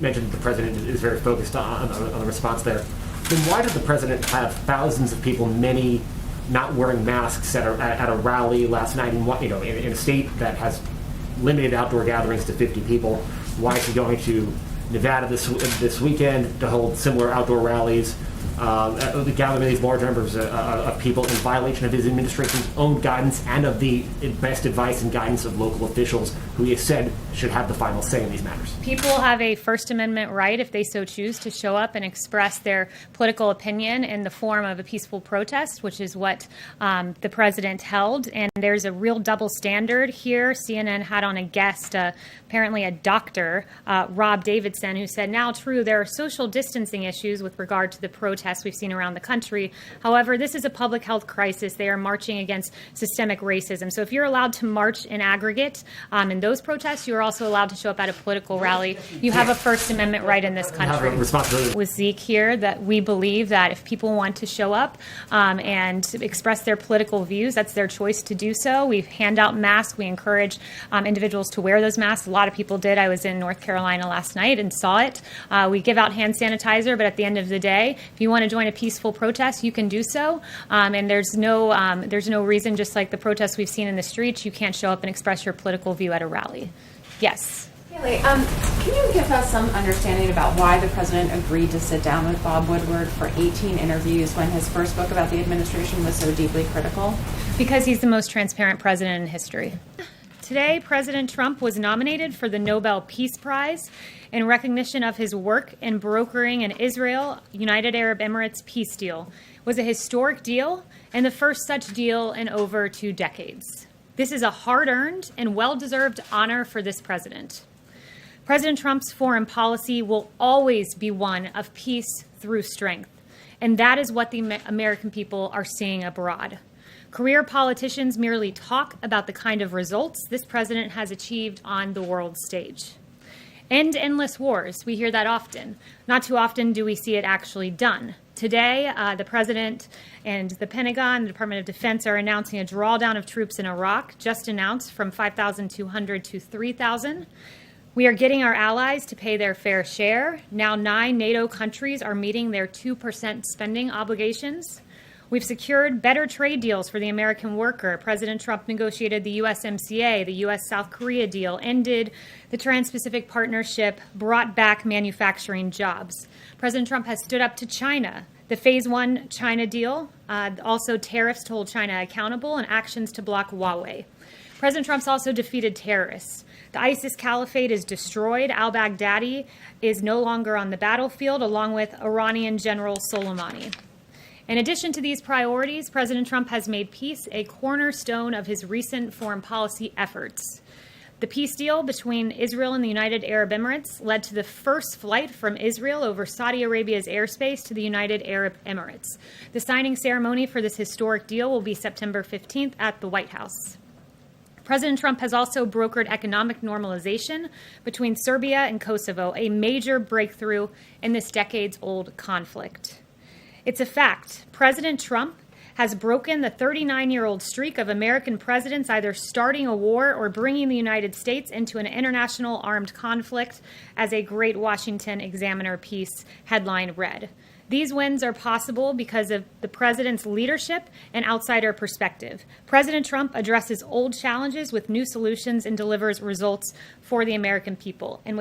mentioned the president is very focused on the response there. Then why did the president have thousands of people, many not wearing masks at a rally last night in a state that has limited outdoor gatherings to 50 people? Why is he going to Nevada this weekend to hold similar outdoor rallies, gathering these large numbers of people in violation of his administration's own guidance and of the best advice and guidance of local officials who he has said should have the final say in these matters? People have a First Amendment right, if they so choose, to show up and express their political opinion in the form of a peaceful protest, which is what the president held. And there's a real double standard here. CNN had on a guest, apparently a doctor, Rob Davidson, who said, now true, there are social distancing issues with regard to the protests we've seen around the country. However, this is a public health crisis. They are marching against systemic racism. So if you're allowed to march in aggregate in those protests, you are also allowed to show up at a political rally. You have a First Amendment right in this country. With Zeke here, that we believe that if people want to show up and express their political views, that's their choice to do so. We hand out masks. We encourage individuals to wear those masks. A lot of people did. I was in North Carolina last night and saw it. We give out hand sanitizer, but at the end of the day, if you want to join a peaceful protest, you can do so. And there's no reason, just like the protests we've seen in the streets, you can't show up and express your political view at a rally. Yes. Haley, can you give us some understanding about why the president agreed to sit down with Bob Woodward for 18 interviews when his first book about the administration was so deeply critical? Because he's the most transparent president in history. Today, President Trump was nominated for the Nobel Peace Prize in recognition of his work in brokering an Israel-United Arab Emirates peace deal. It was a historic deal and the first such deal in over 2 decades. This is a hard-earned and well-deserved honor for this president. President Trump's foreign policy will always be one of peace through strength, and that is what the American people are seeing abroad. Career politicians merely talk about the kind of results this president has achieved on the world stage. End endless wars, we hear that often. Not too often do we see it actually done. Today, the president and the Pentagon, the Department of Defense, are announcing a drawdown of troops in Iraq, just announced, from 5,200 to 3,000. We are getting our allies to pay their fair share. Now 9 NATO countries are meeting their 2% spending obligations. We've secured better trade deals for the American worker. President Trump negotiated the USMCA, the U.S.-South Korea deal, ended the Trans-Pacific Partnership, brought back manufacturing jobs. President Trump has stood up to China. The Phase 1 China deal, also tariffs to hold China accountable, and actions to block Huawei. President Trump's also defeated terrorists. The ISIS caliphate is destroyed. Al-Baghdadi is no longer on the battlefield, along with Iranian General Soleimani. In addition to these priorities, President Trump has made peace a cornerstone of his recent foreign policy efforts. The peace deal between Israel and the United Arab Emirates led to the first flight from Israel over Saudi Arabia's airspace to the United Arab Emirates. The signing ceremony for this historic deal will be September 15th at the White House. President Trump has also brokered economic normalization between Serbia and Kosovo, a major breakthrough in this decades-old conflict. It's a fact. President Trump has broken the 39-year-old streak of American presidents either starting a war or bringing the United States into an international armed conflict, as a Great Washington Examiner piece headline read. These wins are possible because of the president's leadership and outsider perspective. President Trump addresses old challenges with new solutions and delivers results for the American people. And